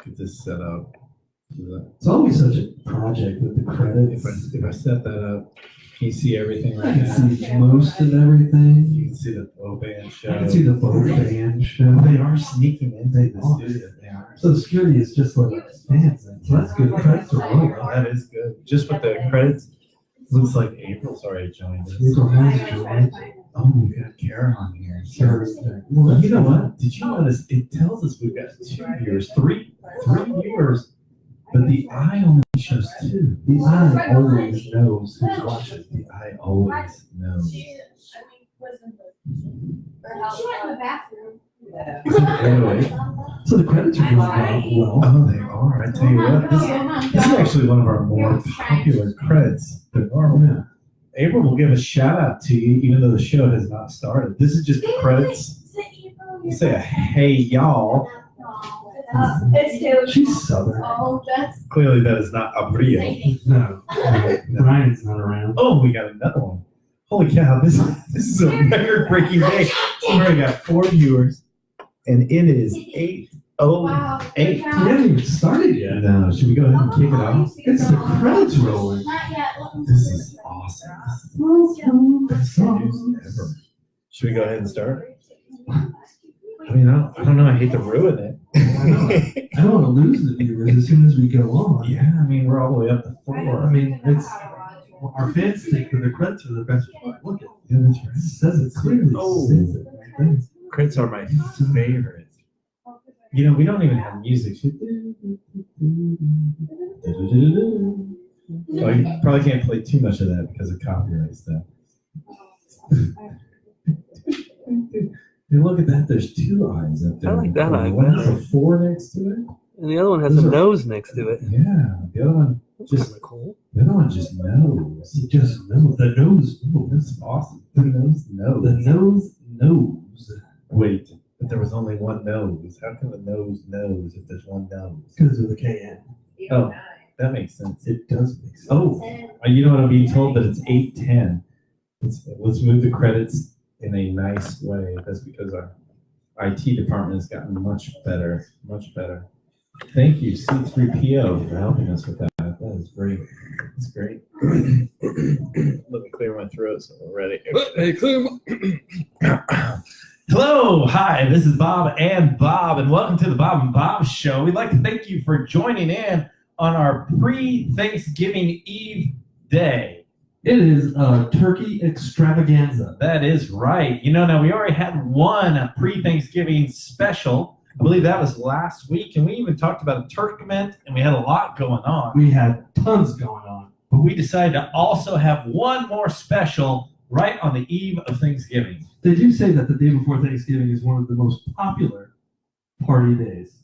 get this set up. It's always such a project with the credits. If I set that up, can you see everything right I now? can see most of everything. You can see the Bo Band show. I can see the Bo Band show. They are sneaking into the studio. They are. So the security is just like fans. So that's good. Credits are rolling. Oh, that is good. Just with the credits, looks like April's already joined us. April has joined. Oh, we got Karen on here. Well, You know what? Did you notice? It tells us we've got 2 viewers, three viewers, but the eye only shows 2. The eye always knows who's watching. The eye always knows. She was in the bathroom. Anyway, So the credits are going well. oh, they are. I tell you what, this is actually one of our more popular credits than normal. Yeah. April will give a shout out to you, even though the show has not started. This is just the credits. You say a hey y'all. She's Southern. Oh, that's Clearly, that is not Abrio. No, Brian's not around. Oh, we got another one. Holy cow! This is a record-breaking day. We already got 4 viewers, and it is 8:08. We haven't even started yet. No, should we go ahead and kick it off? It's the credits rolling. not yet. This is awesome. Best news ever. Should we go ahead and start? I mean, I don't know. I hate to ruin it. I don't want to lose the viewers as soon as we go on. Yeah, I mean, we're all the way up to 4. I mean, it's our fans think that the credits are the best part. Look at it. Yeah, that's right. It says it clearly. Oh. Says it right there. Crits are my favorite. You know, we don't even have music. Oh, you probably can't play too much of that because of copyright stuff. Hey, look at that. There's 2 eyes up there. I like that eye One has better. a 4 next to it. And the other one has Those a are- nose next to it. Yeah. The other one That's just kind of cool. the other one just knows. It just knows. The nose knows. That's awesome. The nose knows. The nose knows. Wait, but there was only one nose. How can the nose knows if there's one nose? Because of the KN. Oh, that makes sense. It does make sense. Oh, you know what? I'm being told that it's 8:10. Let's move the credits in a nice way. That's because our IT department has gotten much better, much better. Thank you, C3PO, for helping us with that. That is great. That's great. Let me clear my throat so we're ready. Hey, clear. Hello, hi, this is Bob, and welcome to the Bob and Bob Show. We'd like to thank you for joining in on our pre-Thanksgiving Eve day. It is a turkey extravaganza. That is right. You know, now we already had one pre-Thanksgiving special. I believe that was last week, and we even talked about a turkment, and we had a lot going on. We had tons going on. But we decided to also have one more special right on the eve of Thanksgiving. They do say that the day before Thanksgiving is one of the most popular party days.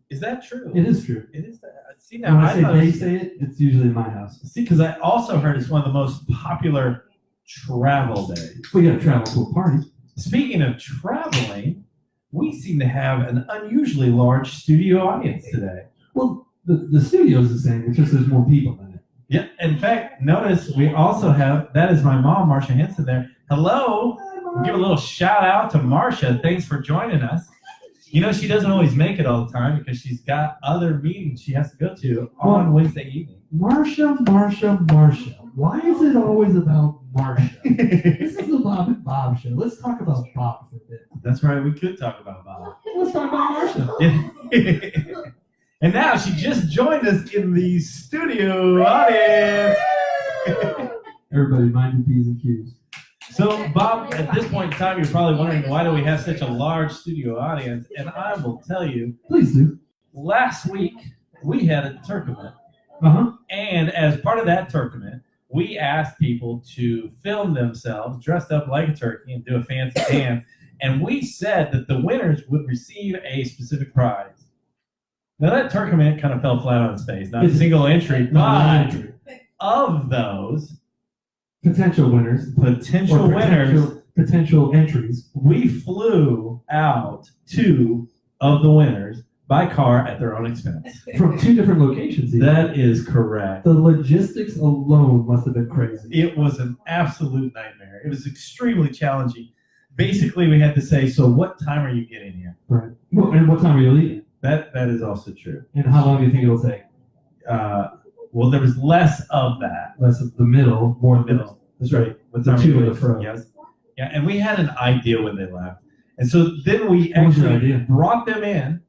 Is that true? It is true. It is that. See, When now I say thought- they say it, it's usually in my house. See, because I also heard it's one of the most popular travel days. We got to travel to a party. Speaking of traveling, we seem to have an unusually large studio audience today. Well, the studio is the same. It's just there's more people in it. Yeah, in fact, notice we also have, that is my mom, Marcia Henson there. Hello. We'll give a little shout out to Marcia. Thanks for joining us. You know, she doesn't always make it all the time because she's got other meetings she has to go to on Wednesday evening. Marcia. Why is it always about Marcia? This is the Bob and Bob Show. Let's talk about Bob for a bit. That's right, we could talk about Bob. Let's talk about Marcia. And now she just joined us in the studio audience. Everybody mind your P's and Q's. So, Bob, at this point in time, you're probably wondering, why do we have such a large studio audience? And I will tell you, Please do. last week we had a turkament. Uh-huh. And as part of that turkament, we asked people to film themselves dressed up like a turkey and do a fancy dance. And we said that the winners would receive a specific prize. Now, that turkament kind of fell flat on its face. Not a single entry, but of those Potential winners. potential winners, Potential entries. we flew out 2 of the winners by car at their own expense. From 2 different locations. even. That is correct. The logistics alone must have been crazy. It was an absolute nightmare. It was extremely challenging. Basically, we had to say, so what time are you getting here? Right. Well, and what time are you leaving? That is also true. And how long do you think it'll take? Well, there was less of that. Less of the middle, more Middle. That's right. With The our two in the meetings. front. Yes. Yeah, and we had an idea when they left, and so then we What was your actually idea? brought them in.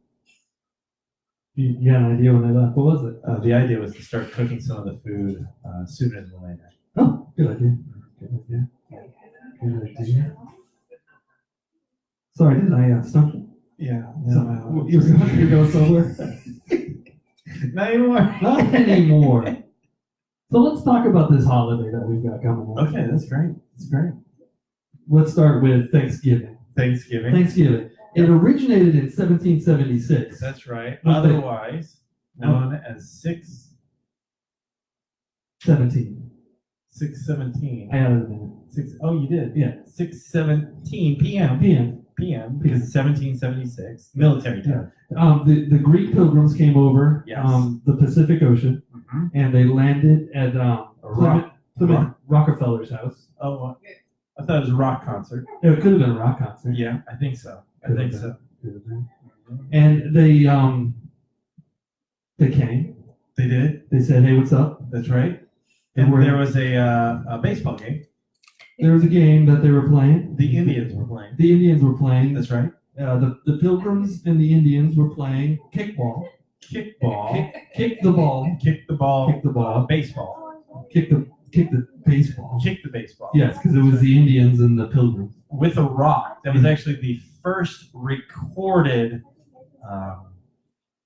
You had an idea when they left. What was it? The idea was to start cooking some of the food sooner than later. Oh, good idea. Good idea. Good idea. Sorry, did I stump you? Yeah. So, you're going somewhere? Not anymore. Not anymore. So let's talk about this holiday that we've got coming up. Okay, that's great. That's great. Let's start with Thanksgiving. Thanksgiving. Thanksgiving. It originated in 1776. That's right. What day? Otherwise known as 17. 6:17. I added a minute. Oh, you did. Yeah. 6:17 p.m. PM. because it's 1776 military time. The Greek pilgrims came over Yes. the Pacific Ocean, Mhm. and they landed at Plymouth Rock. Rockefeller's house. Oh, I thought it was a rock concert. It could have been a rock concert. Yeah, I think so. I Could think have so. Could have been. Mhm. And they came. They did. They said, "Hey, what's up?" That's right. And And we're- there was a baseball game. There was a game that they were playing. The Indians were playing. The Indians were playing. That's right. The Pilgrims and the Indians were playing kickball. Kickball. Kick the ball. Kick the ball. Kick the ball. Baseball. Kick the baseball. Kick the baseball. Yes, because it was the Indians and the Pilgrims. With a rock. That was actually the first recorded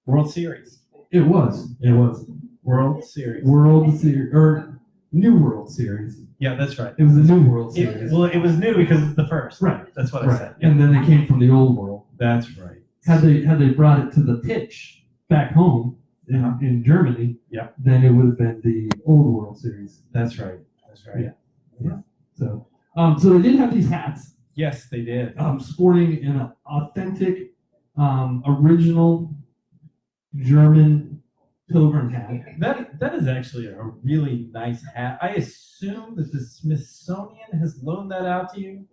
World Series. It was. It was World Series. World Series or New World Series. Yeah, that's right. It was a New World Series. It was new because it's the first. Right. That's what I Right. said. Yeah. And then they came from the Old World. That's right. Had they brought it to the pitch back home Uh-huh. in Germany, Yeah. then it would have been the Old World Series. That's right. That's right. Yeah. So they did have these hats, Yes, they did. sporting an authentic, original German pilgrim hat. That is actually a really nice hat. I assume that the Smithsonian has loaned that out to you.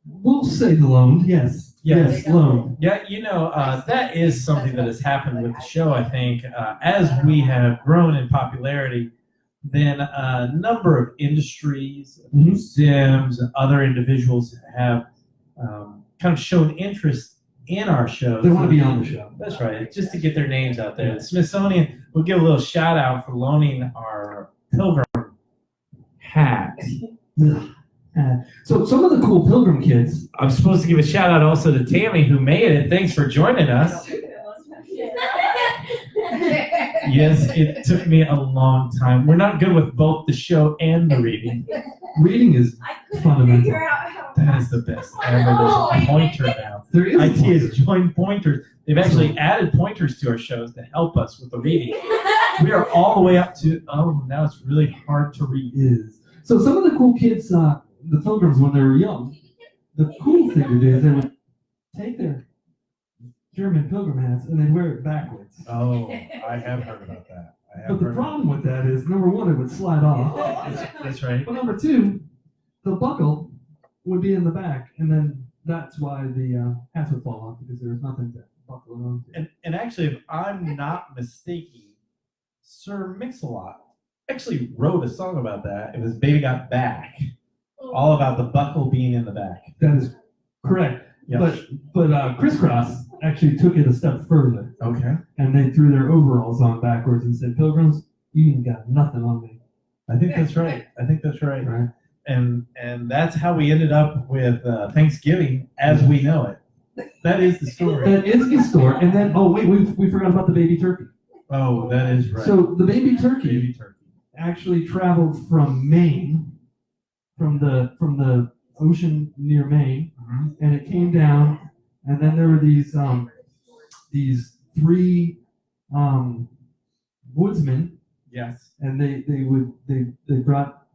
We'll say loaned, yes. Yes. Yes, loaned. Yeah, that is something that has happened with the show, I think. As we have grown in popularity, then a number of industries, Mhm. museums, and other individuals have kind of shown interest in our show. They want to be on the show. That's right, just to get their names out there. The Smithsonian will give a little shout out for loaning our pilgrim hat. So some of the cool pilgrim kids, I'm supposed to give a shout out also to Tammy who made it. Thanks for joining us. Yes, it took me a long time. We're not good with both the show and the reading. reading is I couldn't fundamental. figure out how. That is the best ever. There's a pointer now. There is IT has joined pointers. They've actually added pointers to our shows to help us with the reading. We are all the way up to, now it's really hard to read. is. So some of the cool kids, the pilgrims when they were young, the cool thing to do is they would take their German pilgrim hats and they'd wear it backwards. Oh, I have heard about that. But the problem with that is, number one, it would slide off. That's right. But number two, the buckle would be in the back, and then that's why the hats would fall off because there was nothing to buckle it on. And actually, if I'm not mistaken, Sir Mix-a-Lot actually wrote a song about that. It was Baby Got Back. All about the buckle being in the back. That is correct. Yeah. But Crisscross actually took it a step further, Okay. and they threw their overalls on backwards and said, "Pilgrims, you ain't got nothing on me." I think that's right. I think that's right. Right? And that's how we ended up with Thanksgiving as we know it. That is the story. That is the store. And then, oh wait, we forgot about the baby turkey. Oh, that is right. So the baby turkey Baby turkey. actually traveled from Maine, from the ocean near Maine, Mhm. and it came down, and then there were these three woodsmen, Yes. and they brought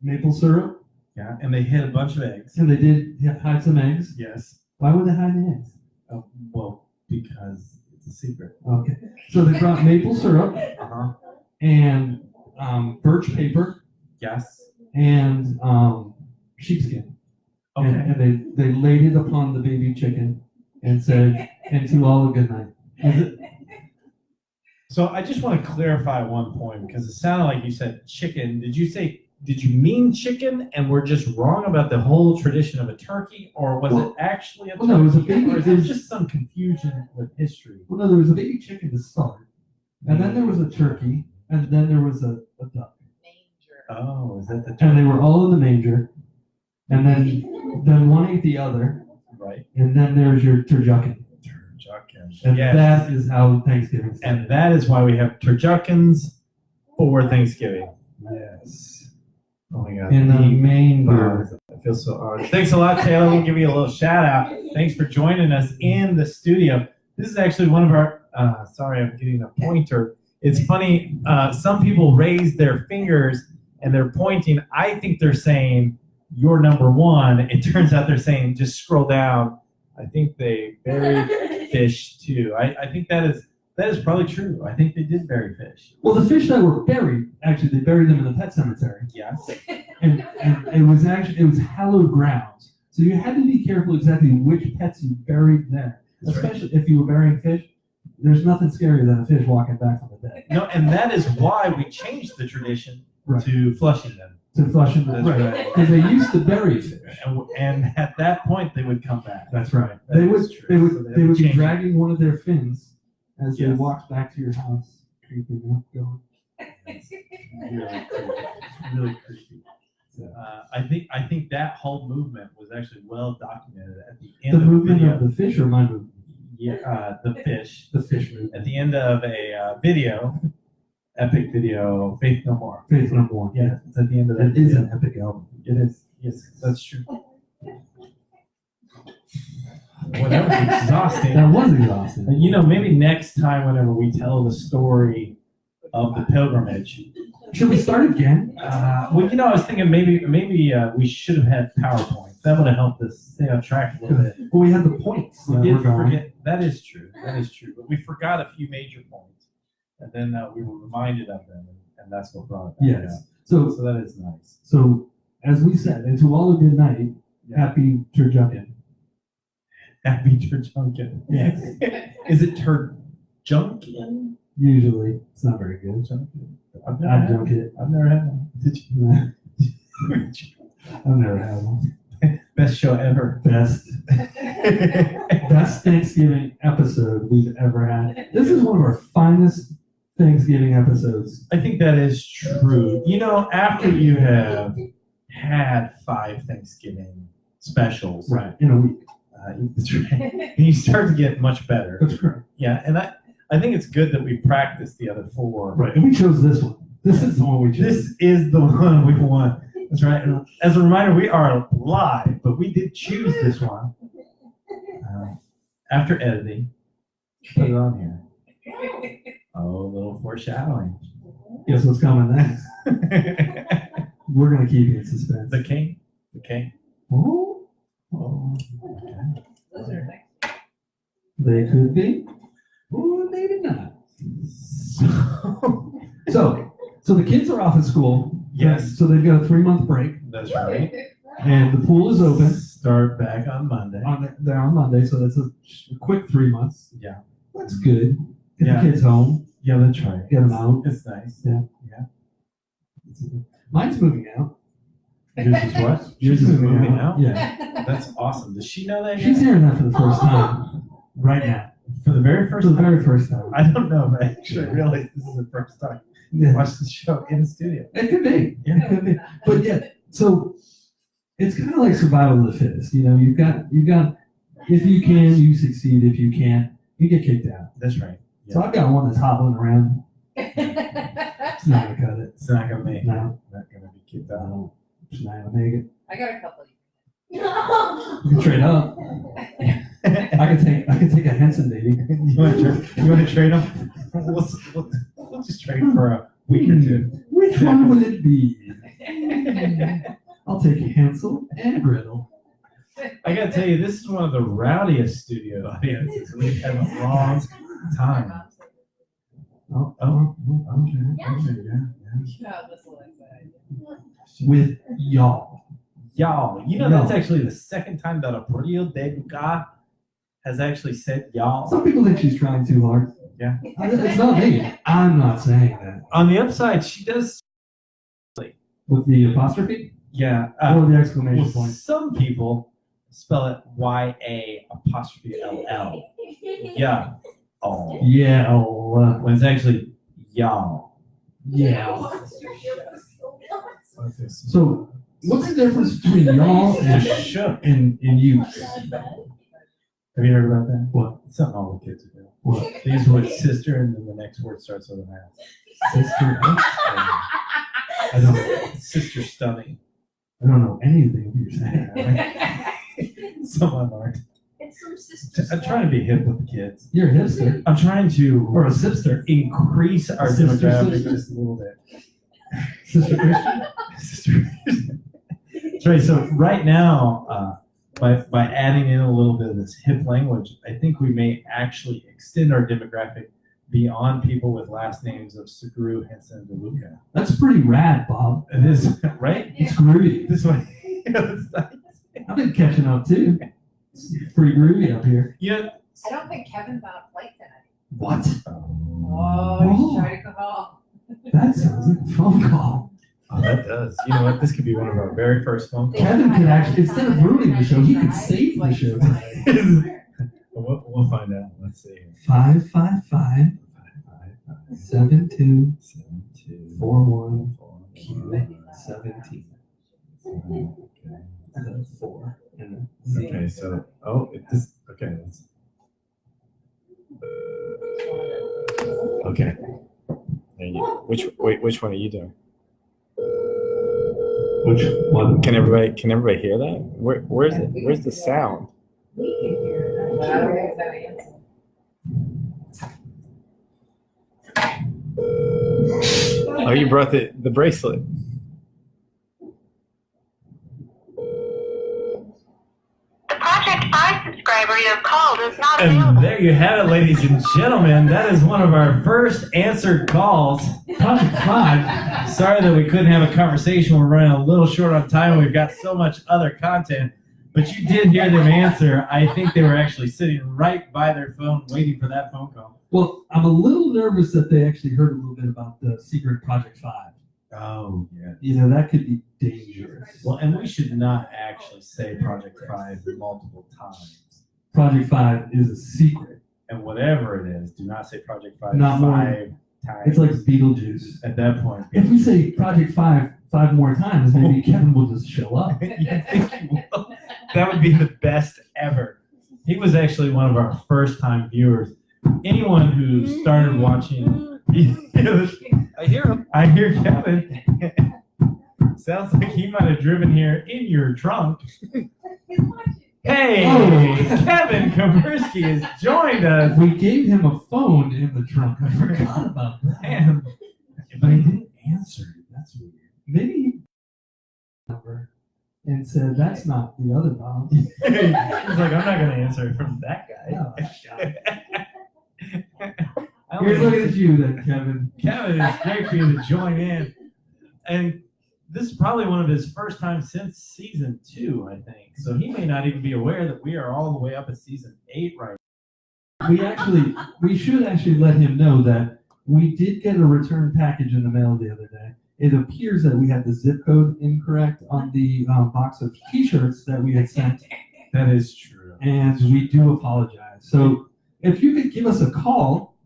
maple syrup, Yeah. And they hid a bunch of eggs. and they did hide some eggs. Yes. Why would they hide the eggs? Oh, well, because it's a secret. Okay, so they brought maple syrup Uh-huh. and birch paper Yes. and sheepskin. Okay. And they laid it upon the baby chicken and said, "And to all a good night." Is it? So I just want to clarify one point because it sounded like you said chicken. Did you mean chicken and we're just wrong about the whole tradition of a turkey, or was it actually a turkey? Well, no, it was a baby- Or is there just some confusion with history? Well, no, there was a baby chicken to start, and then there was a turkey, and then there was a duck, Oh, is that the and they turkey? were all in the manger, and then one ate the other, Right. and then there's your turducken, Turducken. and Yes. that is how Thanksgiving started. And that is why we have turduckens for Thanksgiving. Yes. Oh my God. in the The- manger. I feel so honored. Thanks a lot, Taylor. We'll give you a little shout out. Thanks for joining us in the studio. This is actually one of our, sorry, I'm getting a pointer. It's funny, some people raise their fingers and they're pointing. I think they're saying, you're number one. It turns out they're saying, just scroll down. I think they buried fish too. I think that is probably true. I think they did bury fish. Well, the fish that were buried, actually, they buried them in the pet cemetery, Yes. and it was hallowed ground. So you had to be careful exactly which pets you buried there, That's right. especially if you were burying fish. There's nothing scarier than a fish walking back from the dead. No, and that is why we changed the tradition Right. to flushing them. To flush them, That's right? right. Because they used to bury fish. And at that point, they would come back. That's right. That They is would true. they would So they they have would to be change it. dragging one of their fins as they Yes. walked back to your house. Creepy, going. Really creepy. It's really creepy. I think that whole movement was actually well documented at the end The of the movement video. of the fish or my movement? Yeah, the fish. The fish movement. At the end of a video, epic video, Faith No More. Faith number one. Yeah, it's at the end of that. That is video. an epic album. It is. Yes, that's true. Well, that was exhausting. That was exhausting. And, maybe next time, whenever we tell the story of the pilgrimage, Should we start again? I was thinking maybe we should have had PowerPoint. That would have helped us stay on track a little bit. Well, we had the points. We that did were going. forget. That is true. That is true. But we forgot a few major points, and then we were reminded of them, and that's what brought it back. Yes. out. So, So that is nice. so as we said, and to all a good night, happy turducken. Happy Turjunkin. Yes. Is it Turjunkin? Usually, it's not very good. I've I never junk it. I've never had one. Did you? I've never had one. Best show ever. Best Thanksgiving episode we've ever had. This is one of our finest Thanksgiving episodes. I think that is true. After you have had 5 Thanksgiving specials, Right. In a week. that's right, and you start to get much better. That's correct. Yeah, and I think it's good that we practice the other 4. Right. And we chose this one. This is the one we chose. This is the one we want. That's right. And as a reminder, we are live, but we did choose this one after editing. Put it on here. Oh, a little foreshadowing. Guess what's coming next? We're going to keep you in suspense. The king. The king. Oh, Oh. they could be. Or maybe not. So the kids are off at school. Yes. So they've got a 3-month break, That's right. and the pool is open. Start back on Monday. They're on Monday, so that's a quick 3 months. Yeah. That's good. Get Yeah. the kids home, Yeah, that's right. get them out. It's nice. Mine's moving out. Yours is what? Yours is moving out? Yeah. That's awesome. Does she know that She's yet? hearing that for the first time right now. For the very first For the time? very first time. I don't know, but I actually realized this is the first time I Yeah. watched the show in the studio. It could be. Yeah. It could be. But yeah, so it's kind of like survival of the fittest. You've got, if you can, you succeed. If you can't, you get kicked out. That's right. So I've got one that's hobbling around. It's not gonna cut it. It's not gonna make it. No, Not gonna be kicked out. no, it's not gonna make it. I got a couple. We can trade up. I can take a Henson baby. You want to trade them? We'll just trade for a week or two. Which one will it be? I'll take Hansel and Gretel. I gotta tell you, this is one of the rowdiest studio audiences we've had in a long time. Oh, okay. Yeah. Okay, yeah. Yeah, this will exciting. With y'all. Y'all, that's actually the second time that a Portillo de Buca has actually said y'all. Some people think she's trying too hard. Yeah. It's not me. I'm not saying that. On the upside, she does. With the apostrophe Yeah. or the exclamation Well, point. some people spell it YA''LL. Yeah. Oh. Yeah. When it's actually y'all. Yeah. So, what's the difference between y'all and Shook. and you? Have you heard about that? What? It's something all the kids do. What? They use the word sister and then the next word starts with an S. Sister? I don't. Sister stunning. I don't know anything you're saying. Some of them aren't. It's some sisters. I'm trying to be hip with the kids. You're a hipster I'm trying to or a sipster. increase our Sister, demographic sister. just a little bit. Sister Christian. Sister. That's right. So right now, by adding in a little bit of this hip language, I think we may actually extend our demographic beyond people with last names of Segru, Henson, and DeLuca. That's pretty rad, Bob. It is, right? It's groovy. This way. It's nice. I've been catching up too. It's pretty groovy up here. You know, I don't think Kevin's on a flight tonight. What? Oh, Oh. he's trying to go home. That sounds like a phone call. oh, that does. You know what? This could be one of our very first phone calls. Kevin could actually, instead of ruining the show, he could save the show. We'll find out. Let's see. 555 72 7-2. 41 Q. 17. Okay. And then 4. And then Okay, so okay. Okay. There you go. Which one are you doing? which one? Can everybody hear that? Where's the sound? Oh, you brought the bracelet. The Project 5 subscriber you have called is not And available. there you have it, ladies and gentlemen. That is one of our first answered calls. Project 5. Sorry that we couldn't have a conversation. We're running a little short on time. We've got so much other content. But you did hear them answer. I think they were actually sitting right by their phone waiting for that phone call. Well, I'm a little nervous that they actually heard a little bit about the secret Project 5. Oh, yeah. You know, that could be dangerous. Well, and we should not actually say Project 5 multiple times. Project 5 is a secret. And whatever it is, do not say Project 5 Not more. 5 times. It's like Beetlejuice. At that point. If we say Project 5 more times, maybe Kevin will just show up. You think he will? That would be the best ever. He was actually one of our first time viewers. Anyone who started watching, I hear him. I hear Kevin. Sounds like he might have driven here in your trunk. Hey, Oh. Kevin Kamersky has joined us. We gave him a phone in the trunk. I forgot about that. And, but he didn't answer. That's weird. Maybe he number and said, that's not the other Bob. He's like, I'm not going to answer it from that guy. Oh, God. I don't Here's think- looking at you then, Kevin. Kevin, it's great for you to join in. And this is probably one of his first times since season 2, I think. So he may not even be aware that we are all the way up at season 8 right We should actually let him know that we did get a return package in the mail the other day. It appears that we had the zip code incorrect on the box of t-shirts that we had sent, now. That is true. and we do apologize. So if you could give us a call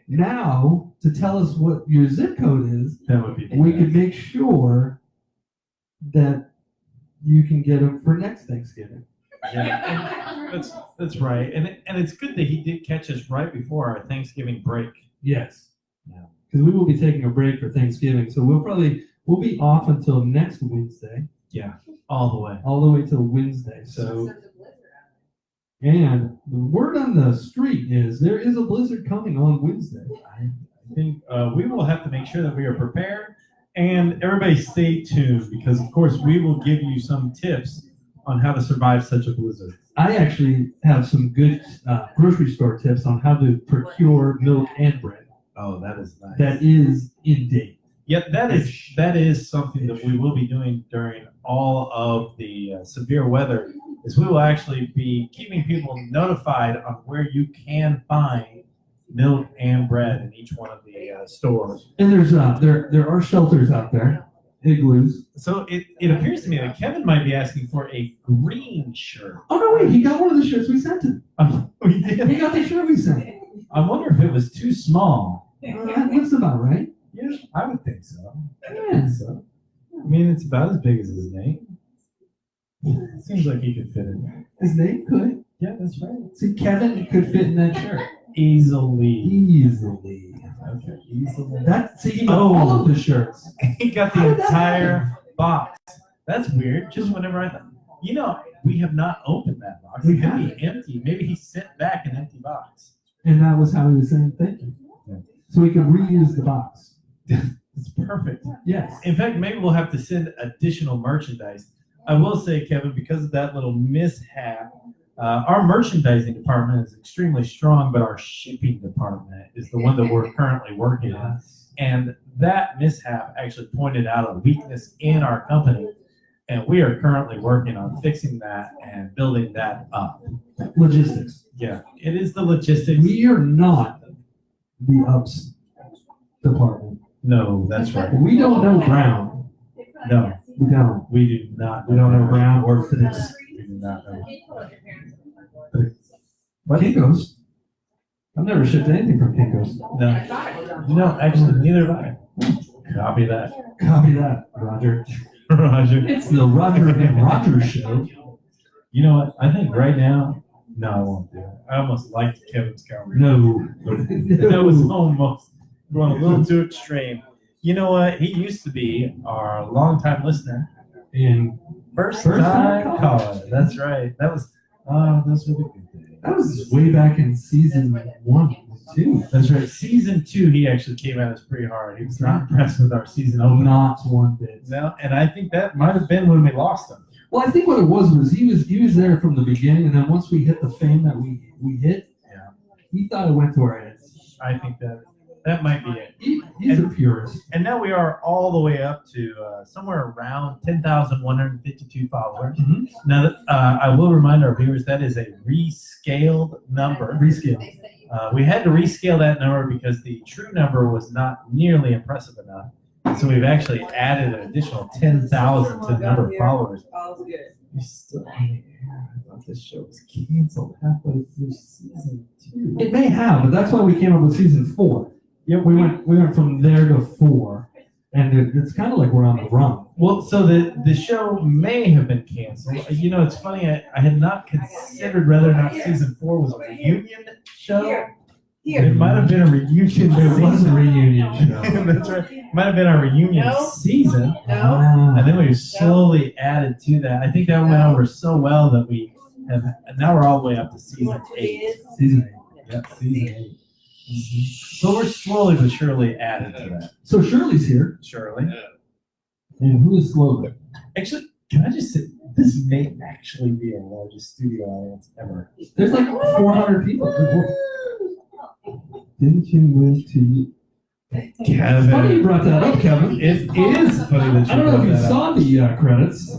now to tell us what your zip code is, That would be the we best. could make sure that you can get them for next Thanksgiving. Yeah, and that's right. And it's good that he did catch us right before our Thanksgiving break. Yes. Yeah. Because we will be taking a break for Thanksgiving, so we'll be off until next Wednesday, Yeah, all the way. all the way till Wednesday. So, and the word on the street is there is a blizzard coming on Wednesday. I think we will have to make sure that we are prepared, and everybody stay tuned because, of course, we will give you some tips on how to survive such a blizzard. I actually have some good grocery store tips on how to procure milk and bread. Oh, that is nice. That is in date. Yeah, that is something that we will be doing during all of the severe weather. Is we will actually be keeping people notified on where you can find milk and bread in each one of the stores. And there's there are shelters out there, igloos. So it appears to me that Kevin might be asking for a green shirt. Oh no, wait, he got one of the shirts we sent him. We did. He got the shirt we sent. I wonder if it was too small. That looks about right. Yeah, I would think so. Yeah. So, I mean, it's about as big as his name. Seems like he could fit in there. His name could. Yeah, that's right. See, Kevin could fit in that shirt Easily. easily. Okay, easily. That see, he got all of the shirts. He got the entire box. That's weird. Just whenever I thought, we have not opened that box. We It could be haven't. empty. Maybe he sent back an empty box. And that was how he was saying thank you. Yeah. So we could reuse the box. It's perfect. Yes. In fact, maybe we'll have to send additional merchandise. I will say, Kevin, because of that little mishap, our merchandising department is extremely strong, but our shipping department is the one that we're currently working on. And that mishap actually pointed out a weakness in our company. And we are currently working on fixing that and building that up. Logistics. Yeah, it is the logistics. We are not the ups department. No, that's right. We don't know Brown. No, We don't. we do not. We don't know Brown or Fitz. We do not know. Kinko's. I've never shipped anything from Kinko's. No, no, actually, neither have I. Copy that. Copy that, Roger. Roger. It's the Roger and Roger show. You know what? I think right now, no, I won't do it. I almost liked Kevin's comment. No. That was almost going a little too extreme. You know what? He used to be our longtime listener. And First First time time caller. That's right. Those were the good days. that was way back in season 1 and 2. That's right. Season 2, he actually came at us pretty hard. He was not impressed with our season opener. Not one bit. No, and I think that might have been when we lost him. Well, I think what it was he was there from the beginning, and then once we hit the fame that we hit, Yeah. he thought it went to our heads. I think that might be it. He's a purist. And now we are all the way up to somewhere around 10,152 followers. Mhm. Now, I will remind our viewers that is a rescaled number. Rescale. We had to rescale that number because the true number was not nearly impressive enough. So we've actually added an additional 10,000 to the number of followers. All's good. We're still on the air. I thought this show was canceled halfway through season 2. It may have, but that's why we came up with season 4. Yep, We went from there to 4, and it's kind of like we're on the run. Well, so the show may have been canceled. It's funny. I had not considered whether or not season 4 was a reunion show. It might have been a reunion. It was a season. reunion show. That's right. Might have been our reunion No. season, No. and then we slowly added to that. I think that went over so well that we have. And now we're all the way up to season 8. Season 8. Yep, season 8. So we're slowly but surely added to that. So Shirley's here, Surely. and who is slowly? Actually, can I just say, this may actually be our largest studio audience ever. There's like 400 people. Didn't you move to? Kevin. Funny you brought that up, Kevin. It is funny that you I don't know brought if you that up. saw the credits.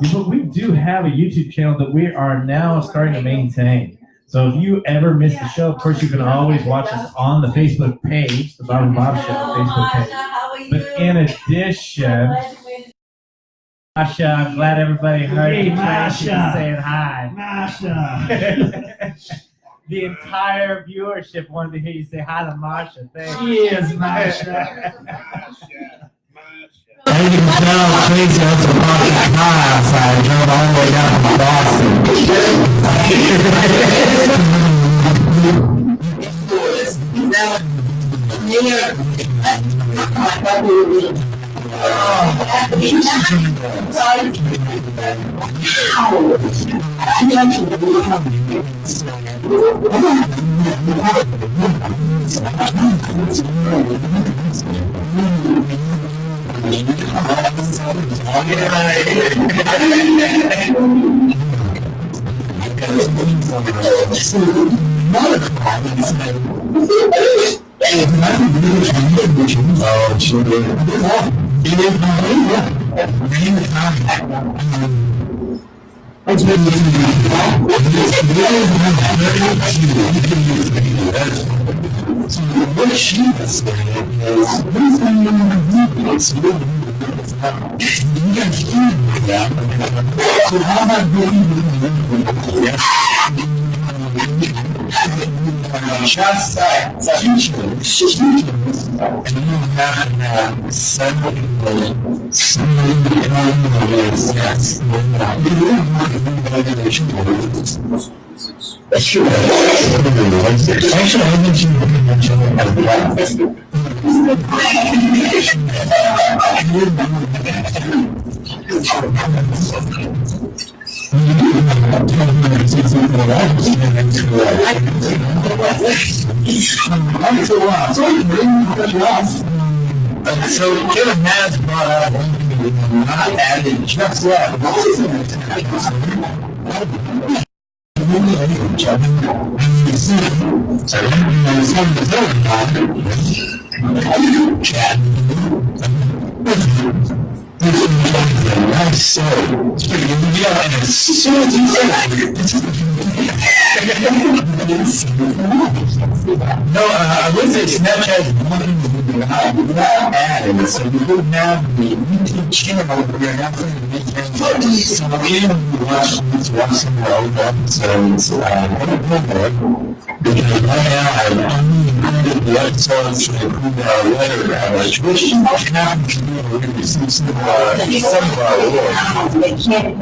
Yeah, but we do have a YouTube channel that we are now starting to maintain. So if you ever miss the show, of course, you can always watch us on the Facebook page, the Bob and Bob Show Facebook page. But in addition, Masha, I'm glad everybody heard Hey, you Masha. saying hi. Masha. The entire viewership wanted to hear you say hi to Masha. Thank you. Cheers, Masha. Ladies and gentlemen, please welcome Martin Miles. I drove all the way down from Boston. What she was saying is, what is going on in the so how about just teachers, and you have to have some people, Sure. Actually, I think you mentioned so Kevin has brought up not added just yet. No, I would say Snapchat not added, so we would have the YouTube channel where we're not going to make any so we didn't watch some of the old episodes because right now I've only included the episodes from the Cool Letter, which happens to be able to receive some of our awards. They can't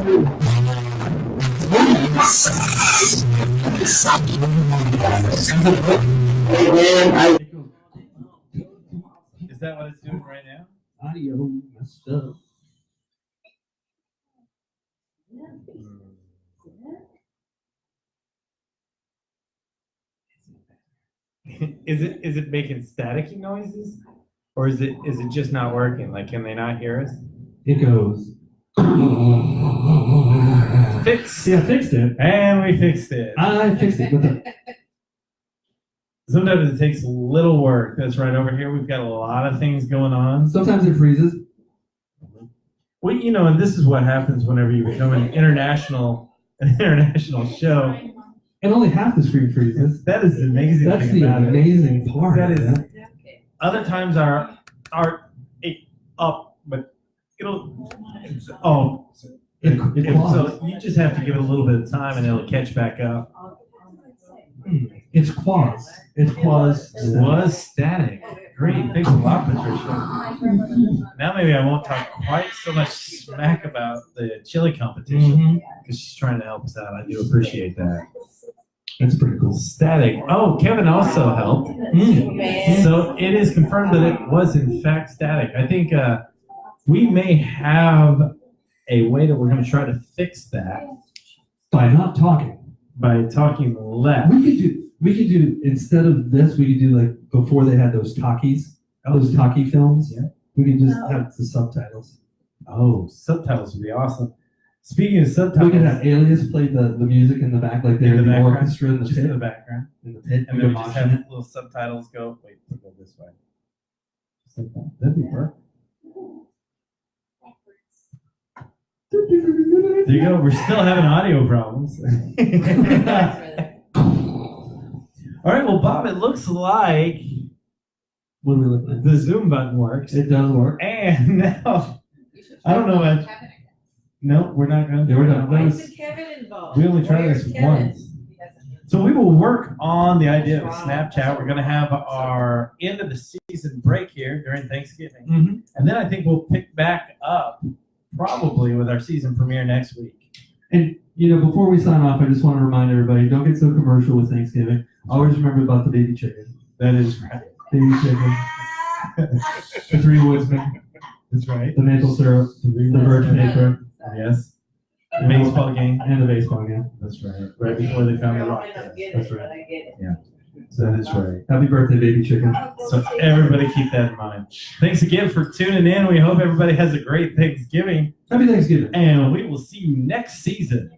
Is that what it's doing right now? Audio messed up. Is it making staticky noises? Or is it just not working? Like, can they not hear us? It goes. Fix. See, I fixed it. And we fixed it. I fixed it with the Sometimes it takes a little work. That's right over here. We've got a lot of things going on. Sometimes it freezes. Well, you know, and this is what happens whenever you become an international show. And only half the screen freezes. That is the amazing That's thing the about amazing part. That is- man. it. Other times are up, but it'll. It So you just have to give it a little bit of time, and it'll catch back up. It's quads. It's quads. Was static. Great. Thanks a lot, Patricia. Now maybe I won't talk quite so much smack about the chili competition Mhm. because she's trying to help us out. I do appreciate that. That's pretty cool. Static. Oh, Kevin also helped. So it is confirmed that it was in fact static. I think we may have a way that we're going to try to fix that By not talking. by talking less. We could do instead of this, we could do like before they had those talkies, those talkie films. Yeah. We could just have the subtitles. Oh, subtitles would be awesome. Speaking of We subtitles, could have Alias play the music in the back, like they're In the the background? orchestra in the just pit. in the background, In the pit. and then we just have little subtitles go. Wait, we'll go this way. Just like that. That'd be perfect. There you go. We're still having audio problems. All right. Well, Bob, it looks like What do we look like? the Zoom button works, It does work. and now I don't know what. No, we're not going to. Yeah, we're done. Why isn't Kevin involved? We only tried this Where's Kevin? once. So we will work on the idea of Snapchat. We're going to have our end of the season break here during Thanksgiving. Mm-hmm. And then I think we'll pick back up probably with our season premiere next week. And before we sign off, I just want to remind everybody: don't get so commercial with Thanksgiving. Always remember about the baby chicken. That is right. Baby chicken. The Three Woodsmen. That's right. The maple syrup. The virgin apron. Yes. The baseball game. And the baseball game. That's right. Right before they found the rock. That's right. That is right. Happy birthday, baby chicken. So everybody keep that in mind. Thanks again for tuning in. We hope everybody has a great Thanksgiving. Happy Thanksgiving. And we will see you next season.